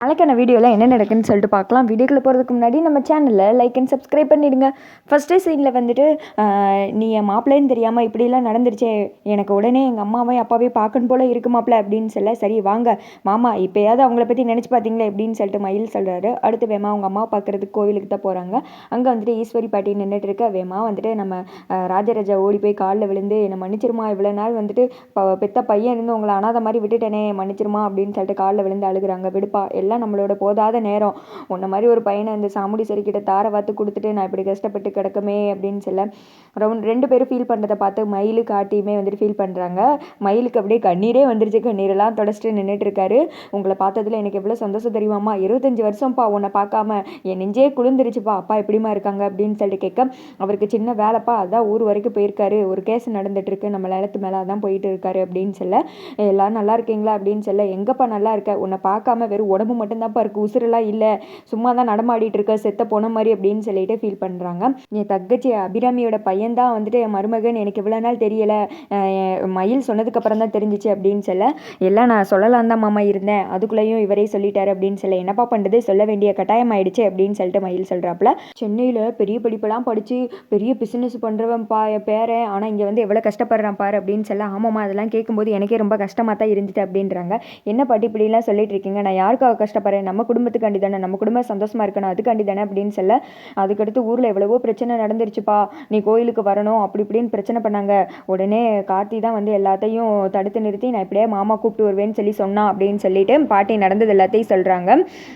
நாளைக்கான வீடியோவில் என்ன நடக்குன்னு சொல்லிட்டு பார்க்கலாம். வீடியோக்குள்ளே போகிறதுக்கு முன்னாடி நம்ம சேனலில் லைக் அண்ட் சப்ஸ்கிரைப் பண்ணிவிடுங்க. ஃபஸ்ட்டு சீனில் வந்துட்டு நீ என் மாப்பிள்ளைன்னு தெரியாமல் இப்படிலாம் நடந்துருச்சே, எனக்கு உடனே எங்கள் அம்மாவே அப்பாவே பார்க்கணும் போல் இருக்கு மாப்பிள்ள அப்படின்னு சொல்ல, சரி வாங்க மாமா இப்போயாவது அவங்கள பற்றி நினச்சி பார்த்தீங்களே அப்படின்னு சொல்லிட்டு மயில் சொல்கிறாரு. அடுத்து வேமா அவங்க அம்மா பார்க்குறதுக்கு கோவிலுக்கு தான் போகிறாங்க. அங்கே வந்துட்டு ஈஸ்வரி பாட்டி நின்றுட்டு இருக்க, வேமா வந்துட்டு நம்ம ராஜராஜா ஓடி போய் காலில் விழுந்து என்னை மன்னிச்சிருமா, இவ்வளோ நாள் வந்துட்டு பெத்த பையன் இருந்து உங்களை அனாத மாதிரி விட்டுட்டேனே, மன்னிச்சிருமா அப்படின்னு சொல்லிட்டு காலில் விழுந்து அழுகுறாங்க. விடுப்பா, எல்லாம் நம்மளோட போதாத நேரம், உன்ன மாதிரி ஒரு பையனை இந்த சாமுண்டீஸ்வரி கிட்ட தார வாத்து கொடுத்துட்டு நான் இப்படி கஷ்டப்பட்டு கிடக்குமே அப்படின்னு சொல்ல, ரெண்டு பேரும் ஃபீல் பண்ணுறதை பார்த்து மயிலு காட்டியுமே வந்துட்டு ஃபீல் பண்ணுறாங்க. மயிலுக்கு அப்படியே கண்ணீரே வந்துருச்சு, கண்ணீரெல்லாம் தொடச்சிட்டு நின்றுட்டு இருக்காரு. உங்களை பார்த்ததுல எனக்கு எவ்வளோ சந்தோஷம் தெரியுமாம்மா, 25 வருஷம்ப்பா உன்னை பார்க்காம என் நெஞ்சே குளிர்ந்துருச்சுப்பா, அப்பா எப்படிமா இருக்காங்க அப்படின்னு சொல்லிட்டு கேட்க, அவருக்கு சின்ன வேலைப்பா, அதான் ஊர் வரைக்கும் போயிருக்காரு, ஒரு கேஸ் நடந்துட்டு இருக்கு, நம்ம நிலத்து மேலே அதான் போயிட்டு இருக்காரு அப்படின்னு சொல்ல, எல்லாம் நல்லா இருக்கீங்களா அப்படின்னு சொல்ல, எங்கப்பா நல்லா இருக்க, உன்னை பார்க்காம வெறும் உடம்பு மட்டும்தான்ப்பா இருக்கு, உசுரெல்லாம் இல்லை, சும்மா தான் நடமாடிட்டு இருக்க, செத்த போன மாதிரி அப்படின்னு சொல்லிட்டு ஃபீல் பண்ணுறாங்க. என் தங்கச்சி அபிராமியோட பையன்தான் வந்துட்டு என் மருமகன், எனக்கு இவ்வளோ நாள் தெரியலை, மயில் சொன்னதுக்கு அப்புறம் தான் தெரிஞ்சிச்சு அப்படின்னு சொல்ல, எல்லாம் நான் சொல்லலாம் தான் மாமா இருந்தேன், அதுக்குள்ளேயும் இவரே சொல்லிட்டாரு அப்படின்னு சொல்ல, என்னப்பா பண்ணுறது, சொல்ல வேண்டிய கட்டாயம் ஆயிடுச்சு அப்படின்னு சொல்லிட்டு மயில் சொல்கிறாப்புல. சென்னையில் பெரிய படிப்பெல்லாம் படித்து பெரிய பிஸ்னஸ் பண்ணுறவன்ப்பா என் பேரன், ஆனால் இங்கே வந்து எவ்வளோ கஷ்டப்படுறான் பாரு அப்படின்னு சொல்ல, ஆமாம்மா அதெல்லாம் கேட்கும்போது எனக்கே ரொம்ப கஷ்டமாக தான் இருந்துச்சு அப்படின்றாங்க. என்ன பாட்டி இப்படிலாம் சொல்லிட்டு இருக்கீங்க, நான் யாருக்காக கஷ்டப்படுறேன், நம்ம குடும்பத்துக்காண்டி தானே, நம்ம குடும்பம் சந்தோஷமாக இருக்கணும் அதுக்காண்டி தானே அப்படின்னு சொல்ல, அதுக்கடுத்து ஊரில் எவ்வளவோ பிரச்சனை நடந்துருச்சுப்பா, நீ கோயிலுக்கு வரணும் அப்படி இப்படின்னு பிரச்சனை பண்ணாங்க, உடனே கார்த்தி தான் வந்து எல்லாத்தையும் தடுத்து நிறுத்தி நான் இப்படியே மாமா கூப்பிட்டு வருவேன்னு சொல்லி சொன்னான் அப்படின்னு சொல்லிட்டு பாட்டி நடந்தது எல்லாத்தையும் சொல்கிறாங்க.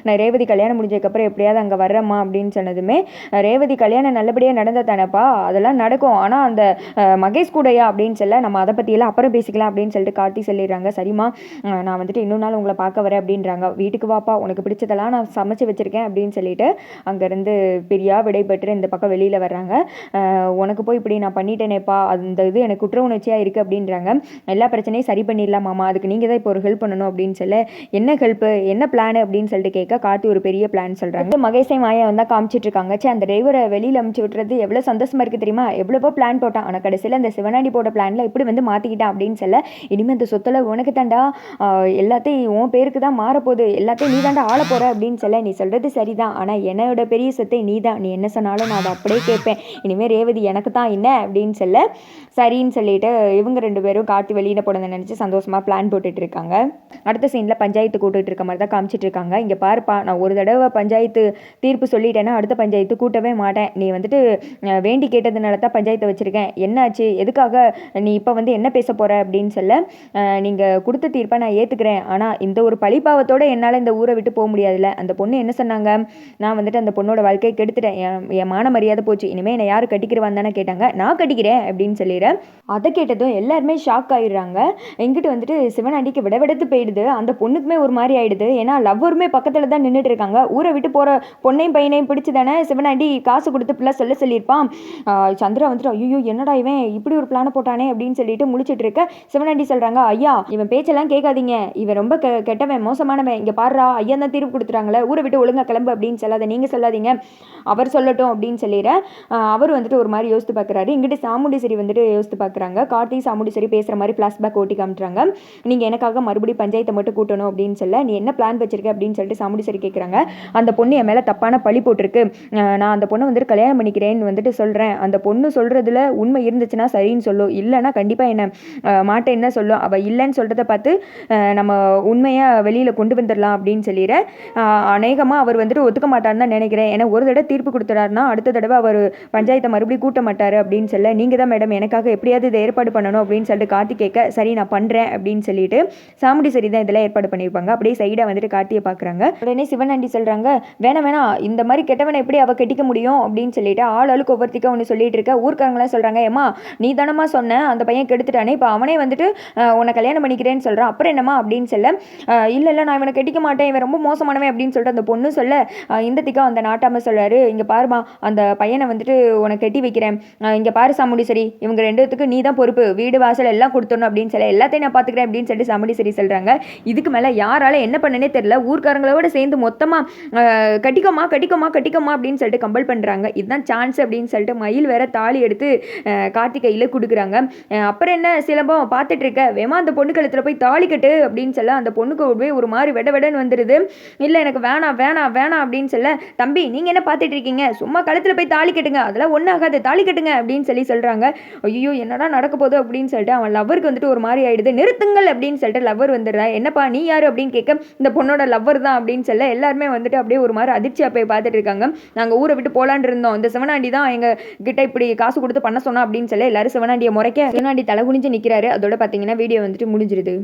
நான் ரேவதி கல்யாணம் முடிஞ்சதுக்கப்புறம் எப்படியாவது அங்கே வர்றேம்மா அப்படின்னு சொன்னதுமே, ரேவதி கல்யாணம் நல்லபடியாக நடந்தால் தானேப்பா, அதெல்லாம் நடக்கும், ஆனால் அந்த மகேஷ் கூடயா அப்படின்னு சொல்ல, நம்ம அதை பற்றியெல்லாம் அப்புறம் பேசிக்கலாம் அப்படின்னு சொல்லிட்டு கார்த்தி சொல்லிடுறாங்க. சரிம்மா நான் வந்துட்டு இன்னொரு நாள் உங்களை பார்க்க வரேன் அப்படின்றாங்க. வீட்டுக்கு வாப்பா, உனக்கு பிடிச்சதெல்லாம் நான் சமைச்சு வச்சுருக்கேன் அப்படின்னு சொல்லிட்டு அங்கேருந்து பிரியா விடைபெற்று இந்த பக்கம் வெளியில் வர்றாங்க. உனக்கு போய் இப்படி நான் பண்ணிட்டேனேப்பா, அந்த இது எனக்கு குற்ற உணர்ச்சியாக இருக்குது அப்படின்றாங்க. எல்லா பிரச்சனையும் சரி பண்ணிடலாம் மாமா, அதுக்கு நீங்கள் தான் இப்போ ஒரு ஹெல்ப் பண்ணணும் அப்படின்னு சொல்ல, என்ன ஹெல்ப்பு, என்ன பிளான் அப்படின்னு சொல்லிட்டு கேட்க, கார்த்தி ஒரு பெரிய பிளான் சொல்கிறாங்க. மகேஷை மாயா வந்தால் காமிச்சிட்டு இருக்காங்க. சே, அந்த டிரைவரை வெளியில் அமுச்சு விட்டுறது எவ்வளோ சந்தோஷமாக இருக்குது தெரியுமா, எவ்வளவோ பிளான் போட்டான், ஆனால் கடைசியில் அந்த சிவனாண்டி போட்ட பிளானில் இப்படி வந்து மாற்றிக்கிட்டான் அப்படின்னு சொல்ல, இனிமேல் இந்த சொத்தில் உனக்கு தாண்டா, எல்லாத்தையும் உன் பேருக்கு தான் மாறப்போகுது, எல்லாத்தையும் நீ தாண்டா ஆள போகிற அப்படின்னு சொல்ல, நீ சொல்கிறது சரிதான், ஆனால் என்னோட பெரிய சொத்தை நீ தான், நீ என்ன சொன்னாலும் நான் அதை அப்படியே கேட்பேன், இனிமேல் ரேவதி எனக்கு தான் என்ன அப்படின்னு சொல்ல, சரின்னு சொல்லிட்டு இவங்க ரெண்டு பேரும் கார்த்தி வெளியில் போனதை நினச்சி சந்தோஷமாக பிளான் போட்டுட்டு இருக்காங்க. அடுத்த சீனில் பஞ்சாயத்து கூட்டிகிட்டு இருக்க மாதிரி தான் காமிச்சிட்டு இருக்காங்க. இங்கே பாருப்பா, நான் ஒரு தடவை பஞ்சாயத்து தீர்ப்பு சொல்லிட்டேன்னா அடுத்த பஞ்சாயத்து கூட்டவே மாட்டேன், நீ வந்துட்டு வேண்டி கேட்டதுனால தான் பஞ்சாயத்தை வச்சுருக்கேன், என்னாச்சு, எதுக்காக நீ இப்போ வந்து என்ன பேச போகிற அப்படின்னு சொல்ல, நீங்கள் கொடுத்த தீர்ப்பை நான் ஏற்றுக்கிறேன், ஆனால் இந்த ஒரு பழிப்பாவத்தோடு என்னால் இந்த ஊரை விட்டு போக முடியாதுல்ல, அந்த பொண்ணு என்ன சொன்னாங்க, நான் வந்துட்டு அந்த பொண்ணோட வாழ்க்கையை கெடுத்துட்டேன், என் மான மரியாதை போச்சு, இனிமேல் என்னை யார் கட்டிக்கிறவான்னு தானே கேட்டாங்க, நான் கட்டிக்கிறேன் அப்படின்னு சொல்லிடுறேன். அதை கேட்டதும் எல்லாருமே ஷாக் ஆகிடுறாங்க. எங்கிட்ட வந்துட்டு சிவனாண்டிக்கு விடவிடத்து போயிடுது, அந்த பொண்ணுக்குமே ஒரு மாதிரி ஆயிடுது, ஏன்னா லவ்வருமே பக்கத்தில் தான் நின்றுட்டு இருக்காங்க, ஊரை விட்டு போகிற பொண்ணையும் பையனையும் பிடிச்சி தானே சிவனாண்டி காசு கொடுத்து பிள்ளை சொல்லியிருப்பான். சந்திரா வந்துட்டு ஐயோ என்னடா இவன் இப்படி ஒரு பிளானை போட்டானே அப்படின்னு சொல்லிட்டு முழிச்சிட்டு இருக்க, சிவனாண்டி சொல்கிறாங்க, ஐயா இவன் பேச்செல்லாம் கேட்காதீங்க, இவன் ரொம்ப கெட்டவன் மோசமானவன், இங்கே பாடுறா ஐயா தான் தீர்ப்பு கொடுத்துட்டாங்களே, ஊரை விட்டு ஒழுங்கா கிளம்பு அப்படின்னு சொல்லாத, நீங்கள் சொல்லாதீங்க, அவர் சொல்லட்டும் அப்படின்னு சொல்லிடுறேன். அவர் வந்துட்டு ஒரு மாதிரி யோசித்து பார்க்குறாரு. இங்கிட்டு சாமுண்டீஸ்வரி வந்துட்டு யோசித்து பார்க்குறாங்க. கார்த்தி சாமுண்டீஸ்வரி பேசுகிற மாதிரி ஃப்ளாஷ்பேக் ஓட்டி காமிட்றாங்க. நீங்கள் எனக்காக மறுபடியும் பஞ்சாயத்தை மட்டும் கூட்டணும் அப்படின்னு சொல்ல, நீ என்ன பிளான் வச்சிருக்க அப்படின்னு சொல்லிட்டு சாமுண்டீஸ்வரி கேட்குறாங்க. அந்த பொண்ணு என் மேலே தப்பான பழி போட்டிருக்கு, நான் அந்த பொண்ணை வந்துட்டு கல்யாணம் பண்ணிக்கிறேன்னு வந்துட்டு சொல்கிறேன், அந்த பொண்ணு சொல்கிறதுல உண்மை இருந்துச்சுன்னா சரின்னு சொல்லும், இல்லைன்னா கண்டிப்பாக என்ன மாட்டேன்னு தான் சொல்லும், அவள் இல்லைன்னு சொல்கிறத பார்த்து நம்ம உண்மையாக வெளியில் கொண்டு வந்துடலாம் அப்படின்னு சொல்லிடுற. அநேகமாக அவர் வந்துட்டு ஒத்துக்க மாட்டார்னு தான் நினைக்கிறேன், ஏன்னா ஒரு தடவை தீர்ப்பு கொடுத்துட்டாருன்னா அடுத்த தடவை அவர் பஞ்சாயத்தை மறுபடியும் கூட்ட மாட்டார் அப்படின்னு சொல்ல, நீங்கள் தான் மேடம் எனக்காக எப்படியாவது இதை ஏற்பாடு பண்ணணும் அப்படின்னு சொல்லிட்டு கார்த்தி கேட்க, சரி நான் பண்ணுறேன் அப்படின்னு சொல்லிட்டு சாமுண்டீஸ்வரி தான் இதெல்லாம் ஏற்பாடு பண்ணியிருப்பாங்க. அப்படியே சைடாக வந்துட்டு கார்த்தியை பார்க்குறாங்க. உடனே சிவனாண்டி சொல்கிறாங்க, வேணாம் இந்த மாதிரி கெட்டவனை எப்படி அவள் கட்டிக்க முடியும் அப்படின்னு சொல்லிட்டு ஆளுக்கு ஒவ்வொருத்திக்க ஒன்று சொல்லிட்டு இருக்க. ஊர்க்காரங்களாம் சொல்கிறாங்க, ஏமா நீ தானம்மா சொன்ன அந்த பையன் கெடுத்துட்டானே, இப்போ அவனே வந்துட்டு உன்னை கல்யாணம் பண்ணிக்கிறேன்னு சொல்கிறான், அப்புறம் என்னம்மா அப்படின்னு சொல்ல, இல்லை நான் இவனை கட்டிக்க மாட்டேன், இவன் ரொம்ப மோசமானவன் அப்படின்னு சொல்லிட்டு அந்த பொண்ணு சொல்ல, இந்த திக்கா அந்த நாட்டாம சொல்கிறாரு, இங்கே பாருமா அந்த பையனை வந்துட்டு உனக்கு கட்டி வைக்கிறேன், இங்கே பாரு சாமுண்டீஸ்வரி இவங்க ரெண்டுத்துக்கு நீ தான் பொறுப்பு, வீடு வாசல் எல்லாம் கொடுத்துடணும் அப்படின்னு சொல்ல, எல்லாத்தையும் நான் பார்த்துக்கிறேன் அப்படின்னு சொல்லிட்டு சாமுண்டீஸ்வரி சொல்கிறாங்க. இதுக்கு மேலே யாரால என்ன பண்ணனே தெரியல, ஊர்க்காரங்களோட சேர்ந்து மொத்தமாக கட்டிக்கோமா அப்படின்னு சொல்லிட்டு கம்பல் பண்ணுறாங்க. இதுதான் சான்ஸ் அப்படின்னு சொல்லிட்டு மயில் வேற தாலி எடுத்து கார்த்திகையில் கொடுக்குறாங்க. அப்புறம் என்ன சிலம்பம் பார்த்துட்டு இருக்க, வேமா அந்த பொண்ணு கழுத்தில் போய் தாலி கட்டு அப்படின்னு சொல்ல, அந்த பொண்ணுக்கு ஒரு மாதிரி வெட வெடன்னு வந்துருது. வந்துடுது. இல்லை எனக்கு வேணாம் வேணாம் வேணாம் அப்படின்னு சொல்ல, தம்பி நீங்கள் என்ன பார்த்துட்டு இருக்கீங்க, சும்மா கழுத்தில் போய் தாலி கட்டுங்க, அதெல்லாம் ஒன்றும் ஆகாது, தாலி கட்டுங்க அப்படின்னு சொல்கிறாங்க. ஐயோ என்னடா நடக்க போகுது அப்படின்னு சொல்லிட்டு அவன் லவ்வருக்கு வந்துட்டு ஒரு மாதிரி ஆயிடுது. நிறுத்துங்கள் அப்படின்னு சொல்லிட்டு லவ்வர் வந்துடுறா. என்னப்பா நீ யார் அப்படின்னு கேட்க, இந்த பொண்ணோட லவ்வர் தான் அப்படின்னு சொல்ல எல்லாருமே வந்துட்டு அப்படியே ஒரு மாதிரி அதிர்ச்சியாக போய் பார்த்துட்டு இருக்காங்க. நாங்கள் ஊரை விட்டு போலான்னு இருந்தோம், இந்த சிவனாண்டி தான் எங்க கிட்ட இப்படி காசு கொடுத்து பண்ண சொன்னோம் அப்படின்னு சொல்லி எல்லாரும் சிவனாண்டியை முறைக்க சிவனாண்டி தலை குனிஞ்சு நிற்கிறாரு. அதோட பார்த்தீங்கன்னா வீடியோ வந்துட்டு முடிஞ்சிருது.